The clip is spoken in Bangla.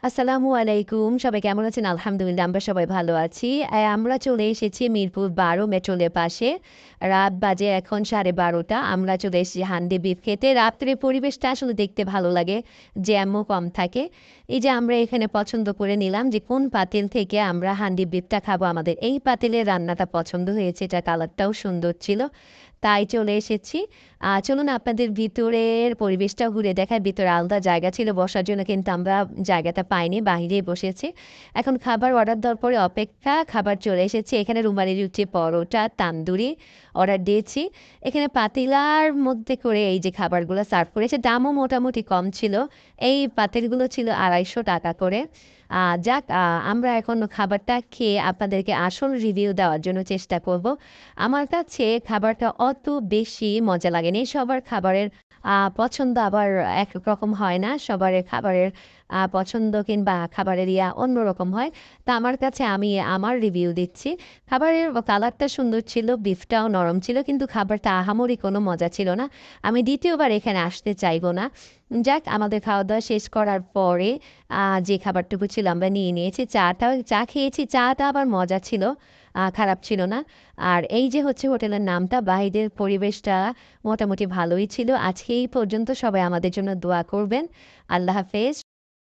আসসালামু আলাইকুম। সবাই কেমন আছেন? আলহামদুলিল্লাহ আমরা সবাই ভালো আছি। আমরা চলে এসেছি মিরপুর ১২ মেট্রোলের পাশে। রাত বাজে এখন 12:30। আমরা চলে এসেছি হান্ডি বিফ খেতে। রাত্রে পরিবেশটা আসলে দেখতে ভালো লাগে। জ্যামও কম থাকে। এই যে আমরা এখানে পছন্দ করে নিলাম যে কোন পাতিল থেকে আমরা হান্ডি বিফটা খাবো। আমাদের এই পাতিলের রান্নাটা পছন্দ হয়েছে। এটার কালারটাও সুন্দর ছিল। তাই চলে এসেছি। চলুন আপনাদের ভিতরের পরিবেশটা ঘুরে দেখাই। ভিতরে আলাদা জায়গা ছিল বসার জন্য কিন্তু আমরা জায়গাটা পাইনি, বাহিরেই বসেছি। এখন খাবার অর্ডার দেওয়ার পরে অপেক্ষা, খাবার চলে এসেছে। এখানে রুমালি রুটি, পরোটা, তান্দুরি অর্ডার দিয়েছি। এখানে পাতিলার মধ্যে করে এই যে খাবারগুলো সার্ভ করেছে, দামও মোটামুটি কম ছিল। এই পাতিলগুলো ছিল ৳২৫০ করে। যাক, আমরা এখন খাবারটা খেয়ে আপনাদেরকে আসল রিভিউ দেওয়ার জন্য চেষ্টা করব। আমার কাছে খাবারটা অত বেশি মজা লাগেনি। সবার খাবারের পছন্দ আবার একরকম হয় না। সবার খাবারের পছন্দ কিংবা খাবারের অন্যরকম হয়। তা আমার কাছে আমি আমার রিভিউ দিচ্ছি। খাবারের কালারটা সুন্দর ছিল, বিফটাও নরম ছিল কিন্তু খাবারটা আহামরি কোনো মজা ছিল না। আমি দ্বিতীয়বার এখানে আসতে চাইব না। যাক, আমাদের খাওয়া-দাওয়া শেষ করার পরে যে খাবারটুকু ছিল আমরা নিয়ে নিয়েছি। চা খেয়েছি। চাটা আবার মজা ছিল। খারাপ ছিল না। আর এই যে হচ্ছে হোটেলের নামটা, বাহিরের পরিবেশটা মোটামুটি ভালোই ছিল। আজকে এই পর্যন্ত। সবাই আমাদের জন্য দোয়া করবেন। আল্লাহ হাফেজ।